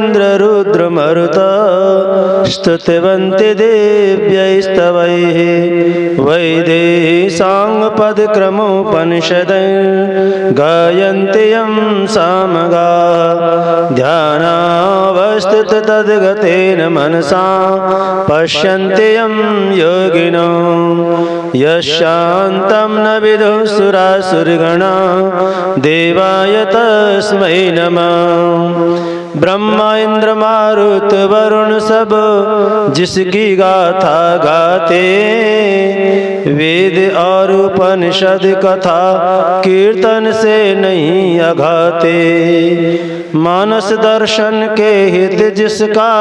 इंद्ररुद्रमरुत स्तुतिवन्ति दिव्यैस्तवैः वैदेशाङ्गपदक्रमोपनिषदैः गायन्ति यं सामगाः ध्यानावस्थित तद्गतेन मनसा पश्यन्ति यं योगिनो यशान्तं न विदुः सुरासुरगणा देवाय तस्मै नमः। ब्रह्मा इंद्र मारुत वरुण सब जिसकी गाथा गाते वेद और उपनिषद कथा कीर्तन से नहीं अघाते। मानस दर्शन के हित जिसका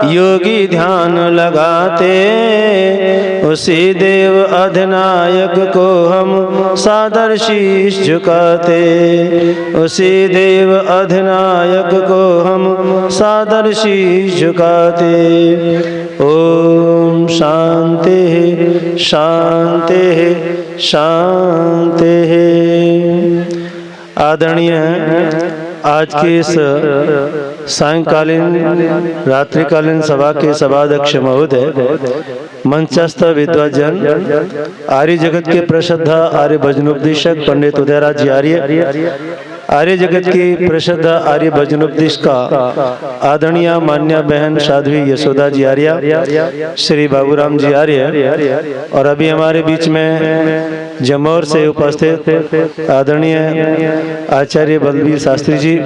योगी ध्यान लगाते उसी देव अधिनायक को हम सादर शीश झुकाते। उसी देव अधिनायक को हम सादर शीश झुकाते। ओम शांति शांति शांति। आदरणीय आज की इस सायंकालीन रात्रिकालीन सभा के सभाध्यक्ष महोदय, मंचस्थ विद्वजन, आर्य जगत के प्रसिद्ध आर्य भजनोपदेशक पंडित उदयराज जी आर्य, आर्य जगत की प्रसिद्ध आर्य भजनोपदेश का आदरणीय मान्य बहन साध्वी यशोदा जी आर्य, श्री बाबूराम जी आर्य, और अभी हमारे बीच में जमौर से उपस्थित आदरणीय आचार्य बलबीर शास्त्री जी,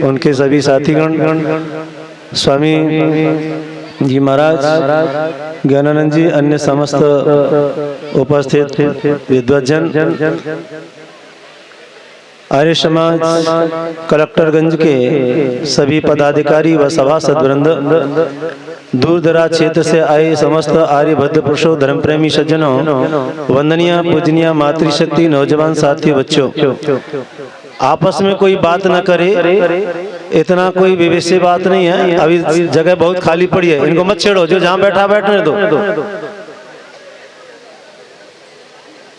उनके सभी साथीगण, स्वामी जी महाराज, ज्ञानानंद जी, अन्य समस्त उपस्थित विद्वजन, आर्य समाज कलेक्टरगंज के सभी पदाधिकारी व सभासद वृंद, दूर दराज क्षेत्र से आए समस्त आर्य भद्र पुरुषों, धर्म प्रेमी सज्जनों, वंदनीय पूजनीय मातृशक्ति नौजवान साथियों, बच्चों, आपस में कोई बात न करे, इतना कोई विवेशी बात नहीं है। अभी जगह बहुत खाली पड़ी है, इनको मत छेड़ो, जो जहाँ बैठा बैठने दो।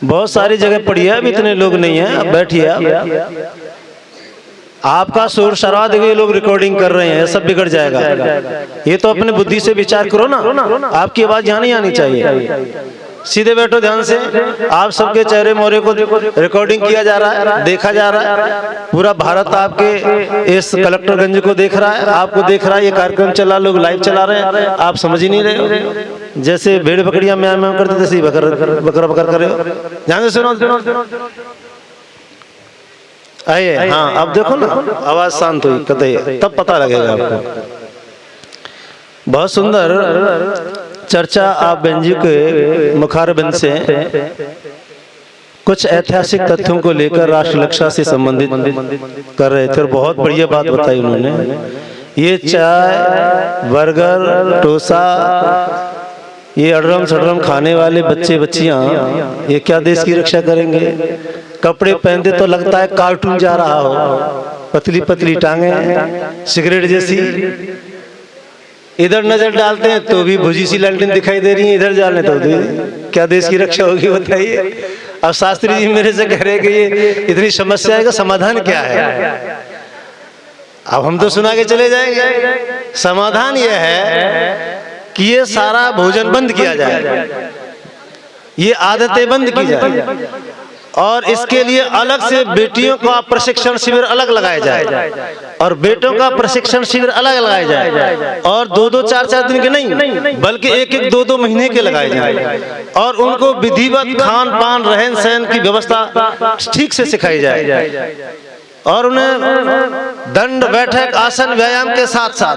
बहुत सारी जगह पड़ी है, अभी इतने लोग नहीं है, अब बैठिए। आपका शोर शराबा देखो, ये लोग रिकॉर्डिंग कर रहे हैं, सब बिगड़ जाएगा। ये तो अपने बुद्धि से विचार करो ना, आपकी आवाज यहाँ नहीं आनी चाहिए। सीधे बैठो ध्यान से। आप सबके चेहरे मोहरे को रिकॉर्डिंग किया जा रहा है, देखा जा रहा है। पूरा भारत आपके इस कलेक्टरगंज को देख रहा है, आपको देख रहा है। ये कार्यक्रम चला, लोग लाइव चला रहे हैं, आप समझ ही नहीं रहे हो। जैसे भेड़ बकरियां म्यां म्यां करते थे, बकर बकर बकर कर रहे हो। ध्यान से सुनो। आइए, हाँ, अब देखो ना, आवाज शांत हुई कतई, तब पता लगेगा आपको। बहुत सुंदर चर्चा आप बेंजी के मुखारबिंद से कुछ ऐतिहासिक तथ्यों को लेकर राष्ट्र रक्षा से संबंधित कर रहे थे, और बहुत बढ़िया बात बताई उन्होंने। ये चाय, बर्गर, डोसा, ये अडरम सडरम खाने वाले बच्चे बच्चियां, ये क्या देश की रक्षा करेंगे? कपड़े पहनते तो लगता है कार्टून जा रहा हो, पतली पतली टांगे, सिगरेट जैसी। इधर नजर डालते हैं तो भी भुजी सी लालटेन दिखाई दे रही है, इधर जाने तो क्या देश की रक्षा होगी बताइए। अब शास्त्री जी मेरे से कह रहे कि ये इतनी समस्या है का समाधान क्या है? अब हम तो सुना के चले जाएंगे। समाधान यह है कि ये सारा भोजन बंद किया जाए, ये आदतें बंद की जाए, और इसके लिए अलग से बेटियों का प्रशिक्षण शिविर अलग लगाया जाए, और बेटों का प्रशिक्षण शिविर अलग लगाया जाए, और 2-2, 4-4 दिन के नहीं, बल्कि 1-1, 2-2 महीने के लगाए जाए, और उनको विधिवत खान पान, रहन सहन की व्यवस्था ठीक से सिखाई जाए, और उन्हें दंड बैठक आसन व्यायाम के साथ साथ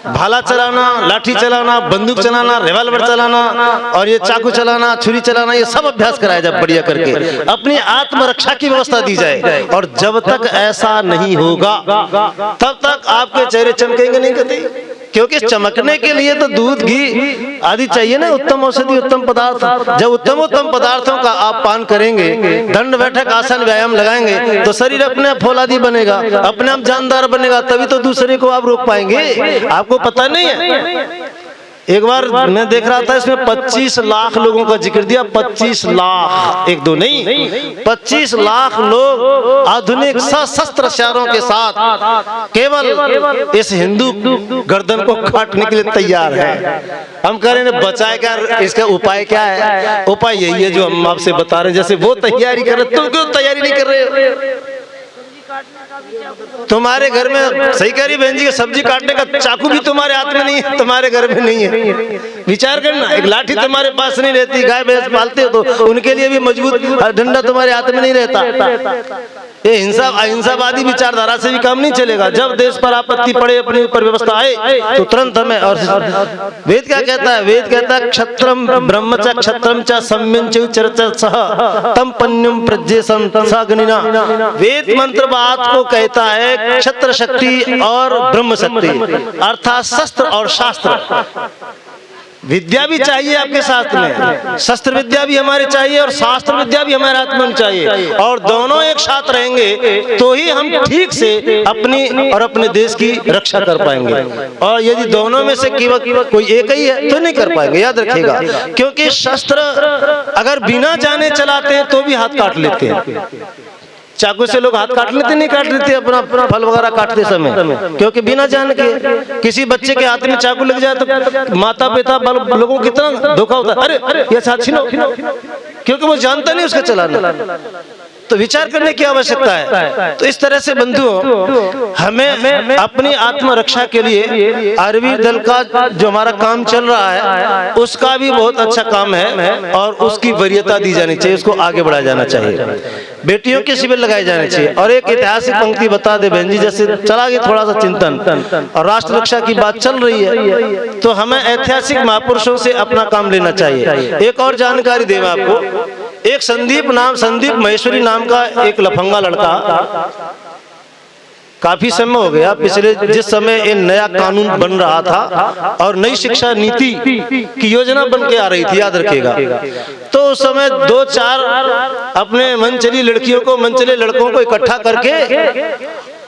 भाला चलाना, लाठी चलाना, बंदूक चलाना, रिवॉल्वर चलाना, और ये चाकू चलाना, छुरी चलाना, ये सब अभ्यास कराया जाए बढ़िया करके। अपनी आत्मरक्षा की व्यवस्था दी जाए, और जब तक ऐसा नहीं होगा तब तक आपके चेहरे चमकेंगे नहीं कभी, क्योंकि चमकने के लिए तो दूध, घी आदि चाहिए ना, उत्तम औषधि, उत्तम पदार्थ। जब उत्तम पदार्थों का आप पान करेंगे, दंड बैठक आसन व्यायाम लगाएंगे, तो शरीर अपने आप फौलादी बनेगा, अपने आप जानदार बनेगा, तभी तो दूसरे को आप रोक पाएंगे। आपको पता नहीं है, एक बार मैं देख रहा था इसमें 25 लाख लोगों का जिक्र दिया। 25 लाख, एक दो नहीं, 25 लाख लोग आधुनिक सशस्त्र हथियारों के साथ केवल इस हिंदू गर्दन को काटने के लिए तैयार है। हम कह रहे हैं बचाए क्या, इसका उपाय क्या है? उपाय यही है जो हम आपसे बता रहे हैं। जैसे वो तैयारी कर रहे, तुम क्यों तैयारी नहीं कर रहे? तुम्हारे घर में, सही कह रही बहन जी, सब्जी काटने का चाकू भी तुम्हारे हाथ में नहीं है, तुम्हारे घर में नहीं है। विचार करना, एक लाठी तुम्हारे पास नहीं रहती, गाय भैंस पालते हो तो उनके लिए भी मजबूत डंडा तुम्हारे हाथ में नहीं रहता। ये हिंसा अहिंसावादी विचारधारा से भी काम नहीं चलेगा। जब देश पर आपत्ति पड़े, अपने ऊपर व्यवस्था आए तो तुरंत हमें, और वेद क्या कहता है? वेद कहता है क्षत्रम ब्रह्म च क्षत्रम च सम्यं च चर्चा सह तम पन्युम प्रज्येसं सागनिना। वेद मंत्र बात को कहता है क्षत्र शक्ति और ब्रह्म शक्ति, अर्थात शस्त्र और शास्त्र। विद्या भी चाहिए आपके शास्त्र में, शस्त्र विद्या भी हमारी चाहिए और शास्त्र विद्या भी हमारे हाथ में चाहिए, और दोनों एक साथ रहेंगे तो ही हम ठीक से अपनी और अपने देश की रक्षा कर पाएंगे। और यदि दोनों में से केवल कोई एक ही है तो नहीं कर पाएंगे, याद रखिएगा। क्योंकि शस्त्र अगर बिना जाने चलाते हैं तो भी हाथ काट लेते हैं। चाकू से लोग हाथ काट लेते, नहीं काट लेते अपना फल वगैरह काटते समय, क्योंकि बिना जान के किसी बच्चे के हाथ में चाकू लग जाए तो माता पिता लोगों को कितना धोखा होता है, अरे ये साथ छीनो, क्योंकि वो जानता नहीं उसका चलाना। तो विचार करने की आवश्यकता है। तो इस तरह से बंधुओं, हमें अपनी आत्मरक्षा के लिए आर्मी दल का जो हमारा काम चल रहा है उसका भी बहुत अच्छा काम है और उसकी वरीयता दी जानी चाहिए, उसको आगे बढ़ाया जाना चाहिए। बेटियों के शिविर लगाए जाने चाहिए। और एक ऐतिहासिक पंक्ति बता दे बहन जी, जैसे चला गया थोड़ा सा चिंतन और राष्ट्र रक्षा की बात चल रही है तो हमें ऐतिहासिक महापुरुषों से अपना काम लेना चाहिए। एक और जानकारी दें आपको, एक संदीप महेश्वरी नाम का एक लफंगा लड़का, काफी समय हो गया पिछले, जिस समय ये नया कानून बन रहा था और नई शिक्षा नीति की योजना बन के आ रही थी, याद रखिएगा, तो उस समय 2-4 अपने मनचली लड़कियों को, मनचले लड़कों को इकट्ठा करके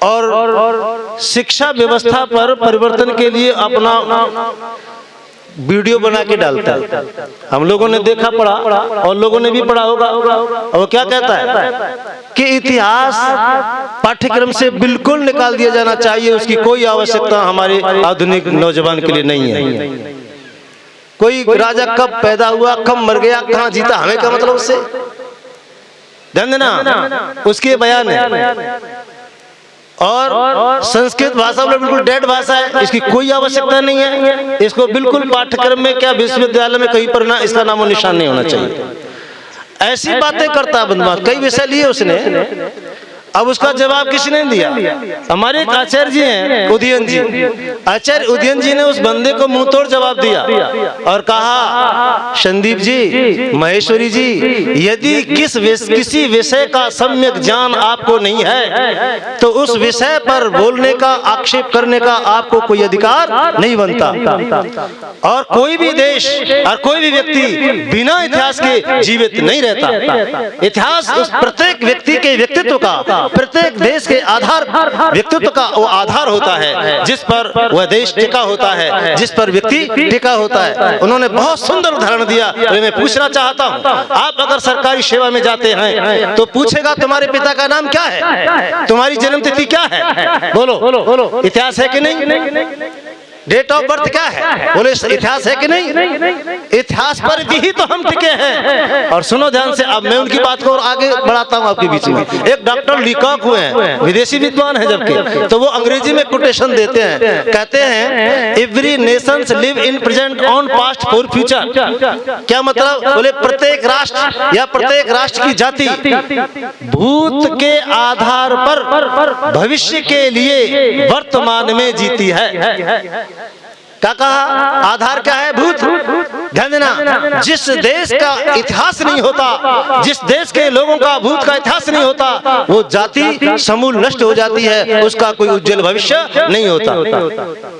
और शिक्षा व्यवस्था पर परिवर्तन के लिए अपना वीडियो बना के डालता है। हम लोगों ने देखा, पढ़ा, और लोगों ने भी पढ़ा होगा। और वो क्या कहता है कि इतिहास पाठ्यक्रम से बिल्कुल निकाल दिया जाना चाहिए, उसकी कोई आवश्यकता हमारे आधुनिक नौजवान के लिए नहीं है। कोई राजा कब पैदा हुआ, कब मर गया, कहाँ जीता, हमें क्या मतलब उससे? ध्यान देना, उसके बयान है। और संस्कृत भाषा बिल्कुल डेड भाषा है, इसकी कोई आवश्यकता नहीं है। इसको बिल्कुल पाठ्यक्रम में, क्या विश्वविद्यालय में कहीं पर ना इसका नामो निशान नहीं होना चाहिए। ऐसी बातें करता है बंदवा, कई विषय लिए उसने, अब उसका जवाब किसी ने दिया। हमारे एक आचार्य जी हैं उदयन जी, आचार्य उदयन जी ने उस बंदे को मुंह तोड़ जवाब दिया और कहा, संदीप जी, महेश्वरी जी, यदि किसी विषय का सम्यक ज्ञान आपको नहीं है तो उस विषय पर बोलने का, आक्षेप करने का आपको कोई अधिकार नहीं बनता। और कोई भी देश और कोई भी व्यक्ति बिना इतिहास के जीवित नहीं रहता। इतिहास उस प्रत्येक व्यक्ति के व्यक्तित्व का, प्रत्येक देश के आधार, व्यक्तित्व का वो आधार होता है जिस पर वह देश टिका होता है, जिस पर व्यक्ति टिका होता है। उन्होंने बहुत सुंदर उदाहरण दिया। मैं पूछना चाहता हूँ, आप अगर सरकारी सेवा में जाते हैं तो पूछेगा तुम्हारे पिता का नाम क्या है, तुम्हारी जन्म तिथि क्या है, बोलो, इतिहास है कि नहीं? डेट ऑफ बर्थ क्या है, बोले इतिहास है कि नहीं? इतिहास पर ही तो हम टिके हैं। और सुनो ध्यान से, अब मैं उनकी बात को और आगे बढ़ाता हूँ आपके बीच में। एक डॉक्टर लीकॉक हुए हैं, विदेशी विद्वान है जबकि, तो वो अंग्रेजी में कोटेशन देते हैं, कहते हैं every Nations live in present on past for future. क्या मतलब? बोले प्रत्येक राष्ट्र या प्रत्येक राष्ट्र की जाति भूत के आधार पर भविष्य के लिए वर्तमान में जीती है। क्या कहा? आधार क्या है? भूत। ध्यान देना, जिस देश का इतिहास नहीं होता, जिस देश के लोगों का भूत का इतिहास नहीं होता, वो जाति समूल नष्ट हो जाती है, उसका कोई उज्जवल भविष्य नहीं होता।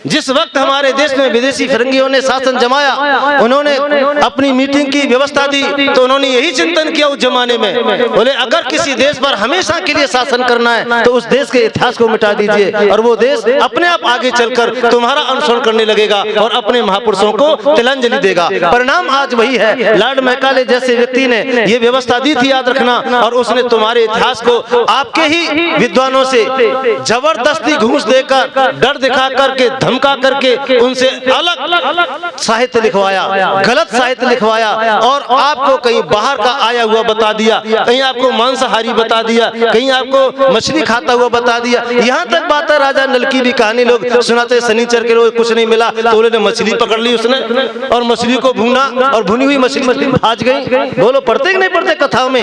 जिस वक्त हमारे देश में विदेशी फिरंगियों ने शासन जमाया, उन्होंने अपनी मीटिंग की व्यवस्था दी, तो उन्होंने यही चिंतन किया उस जमाने में, बोले अगर किसी देश पर हमेशा के लिए शासन करना है तो उस देश के इतिहास को मिटा दीजिए, और वो देश अपने आप आगे चलकर तुम्हारा अनुसरण करने लगेगा और अपने महापुरुषों को तिलांजलि देगा। परिणाम आज वही है। लॉर्ड मैकाले जैसे व्यक्ति ने ये व्यवस्था दी थी, याद रखना, और उसने तुम्हारे इतिहास को आपके ही विद्वानों से जबरदस्ती घूस देकर, डर दिखा करके, धमका करके उनसे अलग साहित्य लिखवाया, गलत साहित्य लिखवाया, और आपको कहीं बाहर का आया हुआ बता दिया, कहीं आपको मांसाहारी बता दिया, कहीं आपको मछली खाता हुआ बता दिया। यहाँ तक बात है, राजा नल की भी कहानी लोग सुनाते, शनिचर के रोज कुछ नहीं मिला तो उन्होंने मछली पकड़ ली उसने, और मछली को भूना, और भुनी हुई मछली आज गई। बोलो पढ़ते कि नहीं पढ़ते कथाओं में?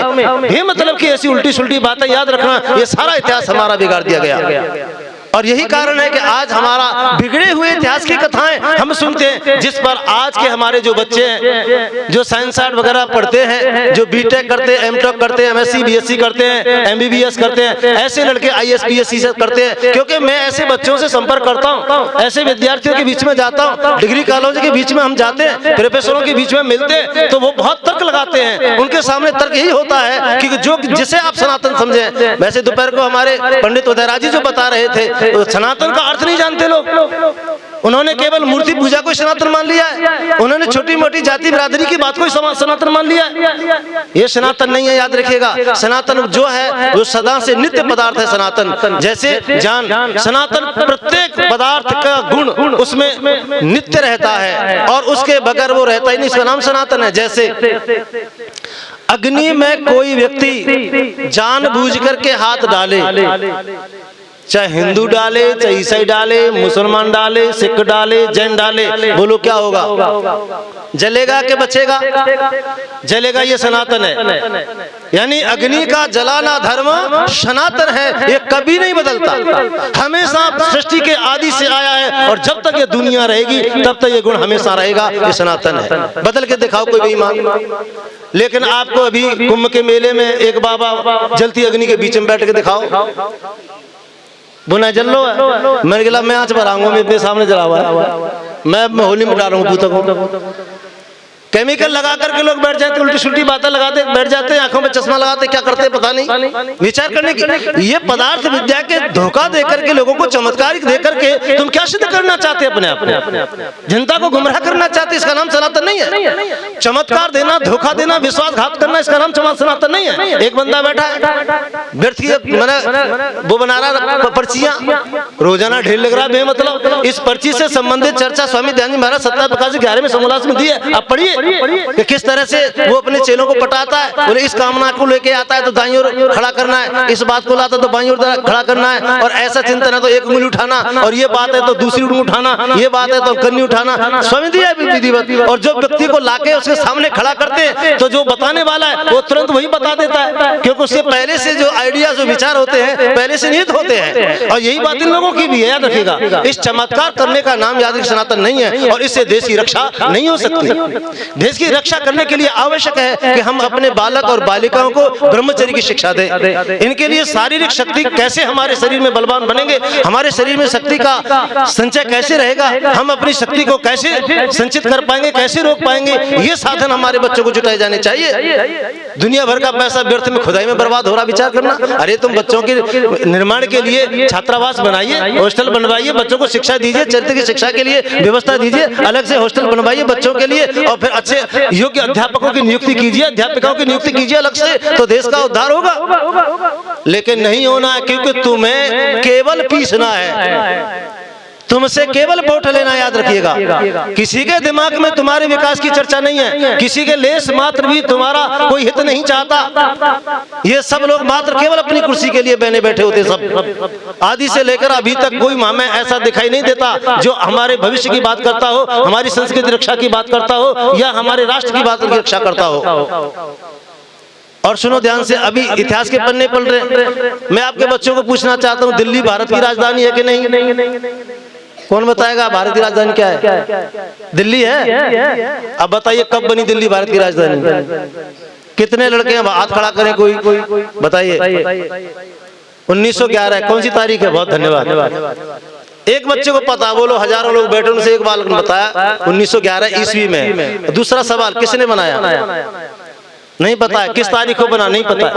ये मतलब कि ऐसी उल्टी सुल्टी बातें याद रखना, ये सारा इतिहास हमारा बिगाड़ दिया गया। और यही कारण है कि आज हमारा बिगड़े हुए इतिहास की कथाएं हम सुनते हैं, जिस पर आज के हमारे जो बच्चे हैं, जो साइंस आर्ट वगैरह पढ़ते हैं, जो बीटेक करते हैं, एमटेक करते हैं, एमएससी बीएससी करते हैं, एमबीबीएस करते हैं, ऐसे लड़के आईएएस पीएससी से करते हैं। क्योंकि मैं ऐसे बच्चों से संपर्क करता हूँ, ऐसे विद्यार्थियों के बीच में जाता हूँ, डिग्री कॉलेज के बीच में हम जाते हैं, प्रोफेसरों के बीच में मिलते हैं, तो वो बहुत तर्क लगाते हैं। उनके सामने तर्क यही होता है कि जो जिसे आप सनातन समझे, वैसे दोपहर को हमारे पंडित उदयराज जी जो बता रहे थे, सनातन का अर्थ नहीं जानते लोग। उन्होंने केवल मूर्ति पूजा को सनातन मान लिया है, उन्होंने छोटी मोटी जाति बिरादरी की बात को सनातन मान लिया है। ये सनातन नहीं है, याद रखिएगा। सनातन जो है वो सदा से नित्य पदार्थ है। सनातन जैसे जान, सनातन प्रत्येक पदार्थ का गुण उसमें नित्य रहता है, और उसके बगैर वो रहता ही नहीं, इसका नाम सनातन है। जैसे अग्नि में कोई व्यक्ति जानबूझ करके हाथ डाले, चाहे हिंदू डाले, चाहे ईसाई डाले, मुसलमान डाले, सिख डाले, जैन डाले, बोलो क्या होगा? जलेगा कि बचेगा? जलेगा। ये सनातन है। यानी अग्नि का जलाना धर्म सनातन है, ये कभी नहीं बदलता, हमेशा सृष्टि के आदि से आया है, और जब तक ये दुनिया रहेगी तब तक ये गुण हमेशा रहेगा। ये सनातन है। बदल के दिखाओ कोई बेईमान। लेकिन आपको अभी कुंभ के मेले में एक बाबा जलती अग्नि के बीच में बैठ के दिखाओ, बुना जल लो है। मैंने कहा मैं आज बनाऊंगा, मेरे सामने जला हुआ है, मैं होली में डालूंगा भूतों को। केमिकल लगा करके लोग बैठ जाते, उल्टी सुल्टी बातें लगाते बैठ जाते हैं, आंखों में चश्मा लगाते, क्या करते पता नहीं। विचार करने की ये पदार्थ विद्या के धोखा देकर के, लोगों को चमत्कार देकर के तुम क्या सिद्ध करना चाहते? अपने जनता को गुमराह करना चाहते, इसका नाम सनातन नहीं है। चमत्कार देना, धोखा देना, विश्वासघात करना, इसका नाम सनातन नहीं है। एक बंदा बैठा है, व्यर्थ की मैंने वो बना रहा पर्चियां, रोजाना ढेर लग रहा बेमतलब। इस पर्ची से संबंधित चर्चा स्वामी दयानंद महाराज सत्ता प्रकाश 11वें समोल्लास में दी है, आप पढ़िए कि किस तरह से वो अपने चेलों को पटाता है। बोले इस कामना को लेके आता है तो दाईं ओर खड़ा करना है, इस बात को लाता तो बाईं ओर खड़ा करना है, और ऐसा चिंतन है तो एक उंगली उठाना, और ये बात है तो दूसरी उंगली उठाना, ये बात है तो कन्नी उठाना, स्वामी दिया विधिवत। और जो व्यक्ति को लाके उसके सामने खड़ा करते हैं तो जो बताने वाला है वो तुरंत वही बता देता है, क्योंकि उससे पहले से जो आइडिया, जो विचार होते हैं पहले से निहित होते हैं। और यही बात इन लोगों की भी है, याद रखिएगा। इस चमत्कार करने का नाम याद सनातन नहीं है, और इससे देश की रक्षा नहीं हो सकती। देश की रक्षा करने के लिए आवश्यक है कि हम अपने बालक और बालिकाओं को ब्रह्मचर्य की शिक्षा दें। इनके लिए शारीरिक शक्ति कैसे हमारे शरीर में बलवान बनेंगे, हमारे शरीर में शक्ति का संचय कैसे रहेगा, हम अपनी शक्ति को कैसे संचित कर पाएंगे, कैसे रोक पाएंगे, ये साधन हमारे बच्चों को जुटाए जाने चाहिए। दुनिया भर का पैसा व्यर्थ में खुदाई में बर्बाद हो रहा, विचार करना। अरे तुम बच्चों के निर्माण के लिए छात्रावास बनाइए, हॉस्टल बनवाइए, बच्चों को शिक्षा दीजिए, चरित्र की शिक्षा के लिए व्यवस्था दीजिए, अलग से हॉस्टल बनवाइए बच्चों के लिए, और फिर अच्छे योग्य अध्यापकों की नियुक्ति कीजिए, अध्यापिकाओं की नियुक्ति कीजिए अलग से, तो देश का उद्धार होगा। लेकिन नहीं होना है, क्योंकि तुम्हें केवल पीसना है, तुमसे केवल वोट लेना, याद रखिएगा। किसी के दिमाग में तुम्हारे विकास की चर्चा नहीं है, किसी के लेस मात्र भी तुम्हारा कोई हित नहीं चाहता। ये सब लोग मात्र केवल अपनी कुर्सी के लिए बहने बैठे होते, सब आदि से लेकर अभी तक कोई हमें ऐसा दिखाई नहीं देता जो हमारे भविष्य की बात करता हो, हमारी संस्कृति रक्षा की बात करता हो, या हमारे राष्ट्र की बात की रक्षा करता हो। और सुनो ध्यान से, अभी इतिहास के पन्ने पढ़ रहे, मैं आपके बच्चों को पूछना चाहता हूँ, दिल्ली भारत की राजधानी है कि नहीं? कौन बताएगा भारत की राजधानी क्या है? दिल्ली है। अब बताइए कब बनी दिल्ली भारत की राजधानी? कितने लड़के हैं, हाथ खड़ा करें कोई बताइए। 1911। कौन सी तारीख है? बहुत धन्यवाद। एक बच्चे को पता, बोलो हजारों लोग बैठे उनसे एक बालक ने बताया 1911 ईस्वी में। दूसरा सवाल, किसने बनाया? नहीं पता है। किस तारीख को बना? नहीं पता है।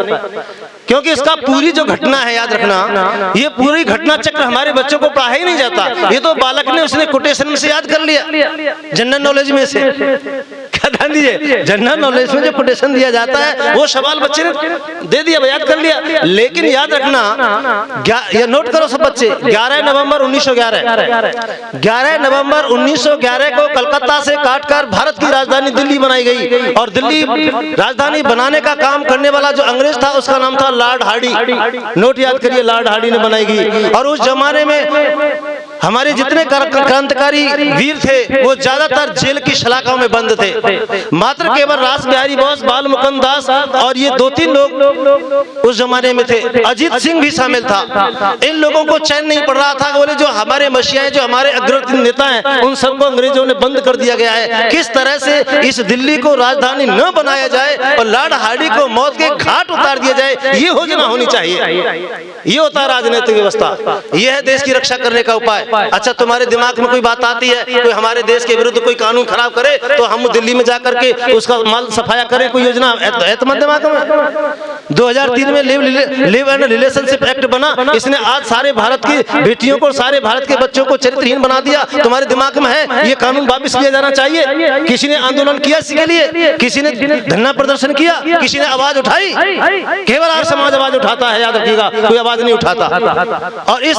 क्योंकि इसका पूरी जो घटना है, याद रखना, ये पूरी घटना चक्र हमारे बच्चों को पढ़ाया ही नहीं जाता। ये तो बालक ने उसने कोटेशन में से याद कर लिया, जनरल नॉलेज में से। क्या ध्यान दीजिए, जनरल नॉलेज में जो कोटेशन दिया जाता है वो सवाल बच्चे ने दे दिया, याद कर लिया। लेकिन याद रखना, ये नोट करो सब बच्चे, 11 नवंबर 1911 11 नवंबर 1911 को कलकत्ता से काटकर भारत की राजधानी दिल्ली बनाई गई। और दिल्ली राजधानी बनाने का काम करने वाला जो अंग्रेज था उसका नाम था लॉर्ड हार्डी। नोट याद करिए, लॉर्ड हार्डी ने बनाई गई। और उस जमाने में हमारे जितने क्रांतिकारी वीर थे वो ज्यादातर जेल की सलाखों में बंद थे। मात्र केवल रास बिहारी बोस, बाल मुकुंद दास और ये 2-3 लोग उस जमाने में थे। अजीत सिंह भी शामिल था। इन लोगों को चैन नहीं पड़ रहा था। बोले जो हमारे मसीहा, जो हमारे अग्रणी नेता हैं, उन सबको अंग्रेजों ने बंद कर दिया गया है। किस तरह से इस दिल्ली को राजधानी न बनाया जाए और लॉर्ड हार्डी को मौत के घाट उतार दिया जाए, ये योजना होनी चाहिए। ये होता है राजनीतिक व्यवस्था, ये है देश की रक्षा करने का उपाय। अच्छा, तुम्हारे दिमाग में कोई बात आती है, कोई हमारे देश के विरुद्ध कोई कानून खराब करे तो हम दिल्ली में जाकर के उसका माल सफाया करें, कोई योजना है तुम्हारे दिमाग में? 2003 में लिव एंड रिलेशनशिप एक्ट बना। इसने आज सारे भारत की बेटियों को, सारे भारत के बच्चों को चरित्रहीन बना दिया। तुम्हारे दिमाग में है ये कानून वापिस लिया जाना चाहिए? किसी ने आंदोलन किया इसके लिए? किसी ने धरना प्रदर्शन किया? किसी ने आवाज उठाई? केवल आर्य समाज आवाज उठाता है, याद रखिएगा, कोई आवाज नहीं उठाता। और इस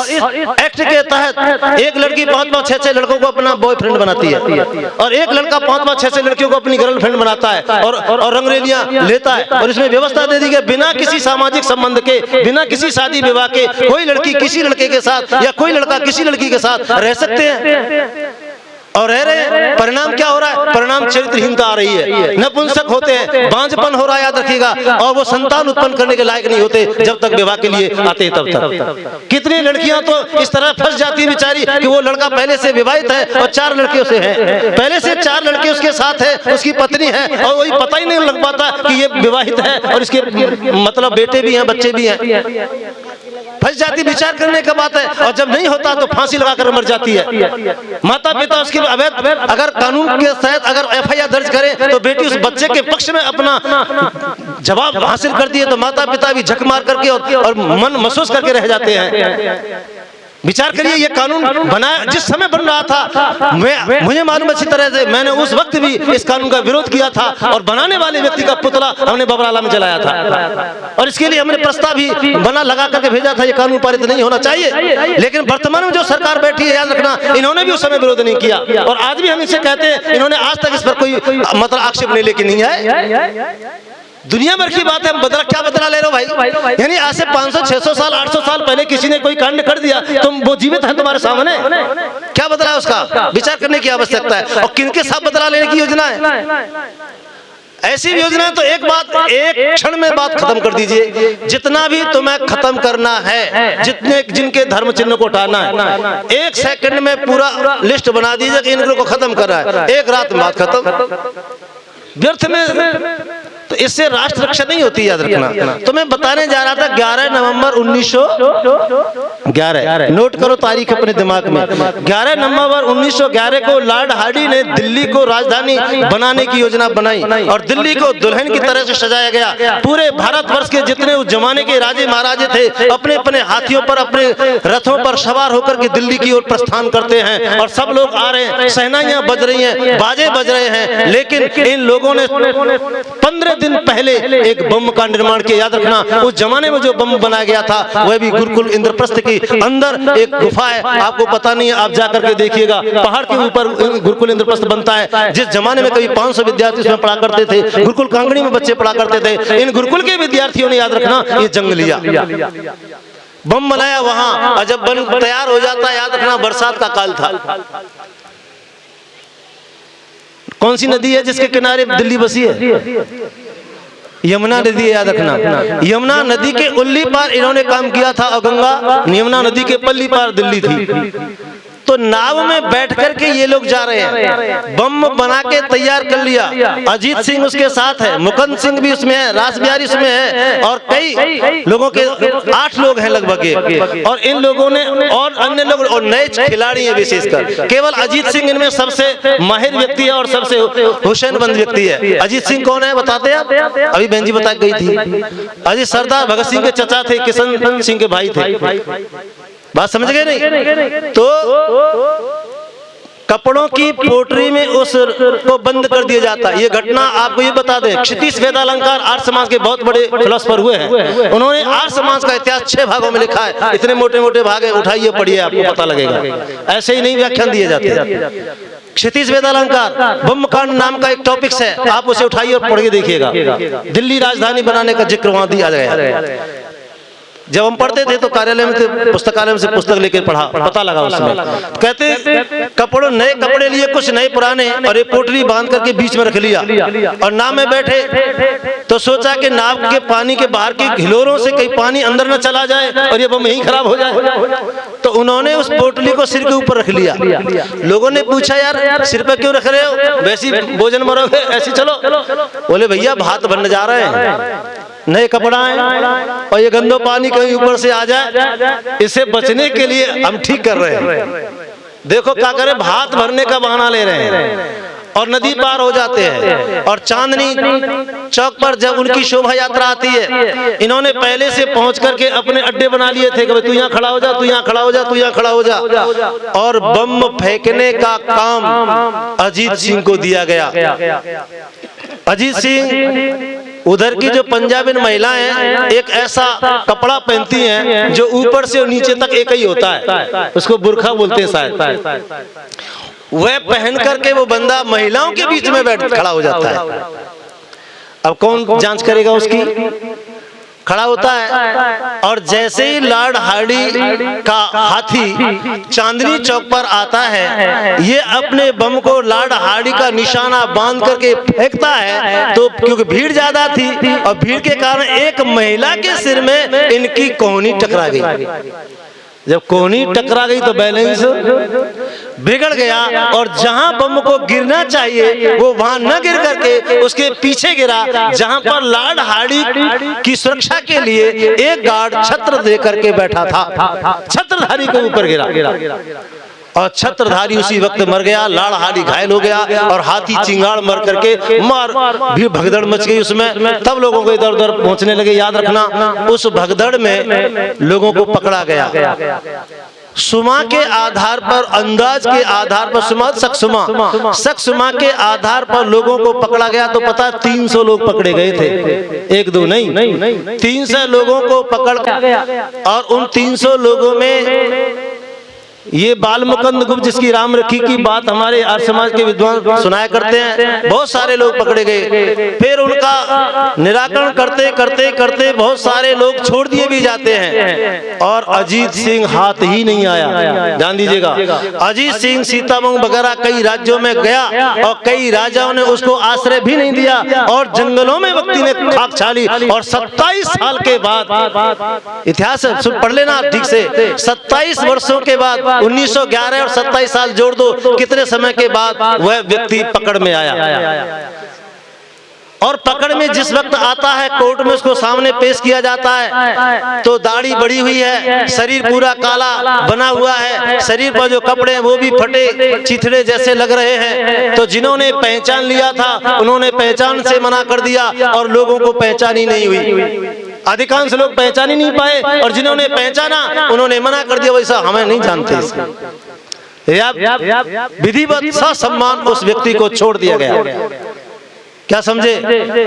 एक्ट के तहत एक लड़की 5-5, 6-6 लड़कों को अपना बॉयफ्रेंड बनाती है और एक लड़का 5-5, 6-6 लड़कियों को अपनी गर्लफ्रेंड बनाता है और रंगरेलियां लेता है। और इसमें व्यवस्था दे दी गई, बिना किसी सामाजिक संबंध के, बिना किसी शादी विवाह के कोई लड़की किसी लड़के के साथ या कोई लड़का किसी लड़की के साथ रह सकते हैं। और रह रहे, परिणाम क्या हो रहा है? परिणाम चरित्रहीनता आ रही है, नपुंसक होते हैं, बांझपन हो रहा है, याद रखिएगा। और वो संतान उत्पन्न करने के लायक नहीं होते जब तक विवाह के लिए आते हैं तब तक। कितनी लड़कियां तो इस तरह फंस जाती है बेचारी कि वो लड़का पहले से विवाहित है और 4 लड़कियों से है, पहले से 4 लड़के उसके साथ है, उसकी पत्नी है, और वही पता ही नहीं लग पाता कि ये विवाहित है और इसके मतलब बेटे भी हैं, बच्चे भी हैं। फंस जाती, विचार करने का बात है। और जब नहीं होता तो फांसी लगाकर मर जाती है। माता पिता उसके अवैध, अगर कानून के तहत अगर FIR दर्ज करें तो बेटी उस बच्चे के पक्ष में अपना जवाब हासिल करती है, तो माता पिता भी झक मार करके और मन महसूस करके रह जाते हैं। विचार करिए, ये कानून बनाया जिस समय बन रहा था, मुझे मालूम अच्छी तरह से, मैंने उस वक्त भी इस कानून का विरोध किया था और बनाने वाले व्यक्ति का पुतला हमने बबराला में जलाया था। और इसके लिए हमने प्रस्ताव भी बना लगा करके भेजा था, ये कानून पारित नहीं होना चाहिए। लेकिन वर्तमान में जो सरकार बैठी है, याद रखना, इन्होंने भी उस समय विरोध नहीं किया और आज भी हम इनसे कहते हैं, इन्होंने आज तक इस पर कोई मतलब आक्षेप नहीं लेके नहीं है। दुनिया भर की बात है, हम क्या बदला ले रहे हो भाई? यानी आज से 500, 600 साल, 800 साल पहले किसी ने कोई कांड कर दिया, तुम वो जीवित है तुम्हारे सामने, क्या बदला है उसका? विचार करने की आवश्यकता है। और किनके साथ बदला लेने की योजना है? ऐसी योजना तो एक क्षण में बात खत्म कर दीजिए। जितना भी तुम्हें खत्म करना है, जिनके धर्म चिन्ह को उठाना है, 1 सेकंड में पूरा लिस्ट बना दीजिए कि इनको खत्म कर रहा है, 1 रात में बात खत्म, व्यर्थ में। तो इससे राष्ट्र रक्षा नहीं होती, याद रखना। तो मैं बताने जा रहा था 11 नवंबर 1911, नोट करो तारीख अपने दिमाग में। 11 नवंबर 1911 को लॉर्ड हार्डी ने दिल्ली को राजधानी बनाने की योजना बनाई और दिल्ली को दुल्हन की तरह से सजाया गया। पूरे भारतवर्ष के जितने उस जमाने के राजे महाराजे थे, अपने अपने हाथियों पर, अपने रथों पर सवार होकर के दिल्ली की ओर प्रस्थान करते हैं और सब लोग आ रहे हैं, शहनाइयां बज रही हैं, बाजे बज रहे हैं। लेकिन इन लोगों ने 15 दिन पहले एक बम का निर्माण किया, याद रखना। उस जमाने में जो बम बनाया गया था वह भी गुरुकुल इंद्रप्रस्थ की अंदर एक गुफा है, आपको पता नहीं है, आप जाकर के देखिएगा, पहाड़ के ऊपर गुरुकुल इंद्रप्रस्थ बनता है। जिस जमाने में कभी 500 विद्यार्थी उसमें पढ़ा करते थे, गुरुकुल कांगड़ी में बच्चे पढ़ा करते थे, इन गुरुकुल के विद्यार्थियों ने, याद रखना, ये जंग लिया, बम बनाया वहां। और जब बम तैयार हो जाता है, याद रखना, बरसात का काल था। कौन सी नदी है जिसके किनारे दिल्ली बसी है? यमुना नदी है, याद रखना। यमुना नदी के उल्ली पार इन्होंने काम किया था और गंगा यमुना नदी के पल्ली पार दिल्ली थी। तो नाव में बैठ करके ये लोग जा रहे हैं, बम बना के तैयार कर लिया। अजीत सिंह उसके साथ है, मुकुंद सिंह भी उसमें है, रास बिहारी उसमें है, और कई लोगों के 8 लोग हैं लगभग। और इन लोगों ने और अन्य लोग और नए खिलाड़ी हैं विशेषकर, केवल अजीत सिंह इनमें सबसे माहिर व्यक्ति है और सबसे हुसैनबंद व्यक्ति है। अजीत सिंह कौन है बताते आप? अभी बहन जी बता गई थी, अजीत सरदार भगत सिंह के चचा थे, किशन सिंह के भाई थे। बात समझ गए नहीं? तो कपड़ों की पोटरी में उस को बंद कर दिया जाता है। ये घटना आपको ये बता दें, क्षितिज वेदालंकार आर्य समाज के बहुत बड़े फिलोसोफर हुए हैं, उन्होंने आर्य समाज का इतिहास 6 भागों में लिखा है। इतने मोटे मोटे भाग है, उठाइए पढ़िए, आपको पता लगेगा। ऐसे ही नहीं व्याख्यान दिए जाते। क्षितिज वेदालंकार ब्रह्मकांड नाम का एक टॉपिक्स है, आप उसे उठाइए और पढ़ के देखिएगा। दिल्ली राजधानी बनाने का जिक्र वहां दिया गया। जब हम पढ़ते थे तो कार्यालय में थे, पुस्तकालय में से पुस्तक लेकर पढ़ा, पता लगा उसमें कहते कपड़ों नए कपड़े लिए, कुछ नए पुराने, और एक पोटली बांध करके बीच में रख लिया और नाव में बैठे। तो सोचा कि नाव के पानी के बाहर के घिलोरों से कहीं पानी अंदर न चला जाए और ये बम यहीं खराब हो जाए। तो उन्होंने उस पोटली को सिर के ऊपर रख लिया। लोगों ने पूछा यार सिर पे क्यों रख रहे हो, वैसी भोजन मरोगे, ऐसी चलो। बोले भैया भात बनने जा रहे हैं, नए कपड़ा है और ये गंदो पानी कहीं ऊपर से आ जाए, इससे बचने के लिए हम ठीक कर रहे हैं। देखो क्या करे, भात भरने का बहाना ले रहे हैं और नदी पार हो जाते हैं। और चांदनी चौक पर जब उनकी शोभा यात्रा आती है, इन्होंने पहले से पहुंच करके अपने अड्डे बना लिए थे कि तू यहाँ खड़ा हो जा, तू यहाँ खड़ा हो जा, तू यहाँ खड़ा हो जा। और बम फेंकने का काम अजीत सिंह को दिया गया। अजीत सिंह उधर की जो पंजाबी महिलाएं हैं, एक ऐसा कपड़ा पहनती हैं जो ऊपर से नीचे तक एक ही होता है, उसको बुर्खा बोलते हैं शायद। वह पहन करके वो बंदा महिलाओं के बीच में बैठ खड़ा हो जाता है। अब कौन जांच करेगा उसकी? खड़ा होता है और जैसे ही लॉर्ड हार्डी का हाथी चांदनी चौक पर आता है, ये अपने बम को लॉर्ड हार्डी का निशाना बांध करके फेंकता है। तो क्योंकि भीड़ ज्यादा थी और भीड़ के कारण एक महिला के सिर में इनकी कोहनी टकरा गई। जब कोहनी टकरा गई तो बैलेंस बिगड़ गया और जहां बम को गिरना चाहिए वो वहां न गिर करके उसके पीछे गिरा, जहां पर लॉर्ड हार्डी की सुरक्षा के लिए एक गार्ड छत्र दे करके बैठा था, छत्रधारी के ऊपर गिरा और छत्रधारी उसी वक्त मर गया। लॉर्ड हार्डी घायल हो गया और हाथी चिंगाड़ मर करके मार भी भगदड़ मच गई उसमें। तब लोगों को इधर उधर पहुंचने लगे। याद रखना, उस भगदड़ में लोगों को पकड़ा गया। सुमा के आधार पर, अंदाज के आधार पर, सक्सुमा के आधार पर लोगों को पकड़ा गया। तो पता 300 लोग पकड़े गए थे, 1-2 नहीं, 300 लोगों को पकड़ गया। और उन 300 लोगों में ये बाल मुकुंद गुप्त जिसकी राम रखी की बात हमारे आर्य समाज के विद्वान सुनाया करते हैं, बहुत सारे लोग पकड़े गए। फिर उनका निराकरण करते करते करते बहुत सारे लोग छोड़ दिए भी जाते हैं और अजीत सिंह हाथ ही नहीं आया। ध्यान दीजिएगा, अजीत सिंह सीतामऊ वगैरह कई राज्यों में गया और कई राजाओं ने उसको आश्रय भी नहीं दिया और जंगलों में व्यक्ति ने खाक छाली। और 27 साल के बाद, इतिहास पढ़ लेना ठीक से, 27 वर्षों के बाद 1911 और 27 साल जोड़ दो, कितने समय के बाद वह व्यक्ति पकड़ में आया। और पकड़ में जिस वक्त आता है, कोर्ट में उसको सामने पेश किया जाता है तो दाढ़ी बढ़ी हुई है, शरीर पूरा काला बना हुआ है, शरीर पर जो कपड़े हैं वो भी फटे चिथड़े जैसे लग रहे हैं। तो जिन्होंने पहचान लिया था उन्होंने पहचान से मना कर दिया और लोगों को पहचान ही नहीं हुई। अधिकांश लोग पहचान ही नहीं पाए और जिन्होंने पहचाना उन्होंने मना कर दिया, वैसा हमें नहीं जानते। विधिवत सम्मान उस व्यक्ति को छोड़ दिया गया। क्या समझे?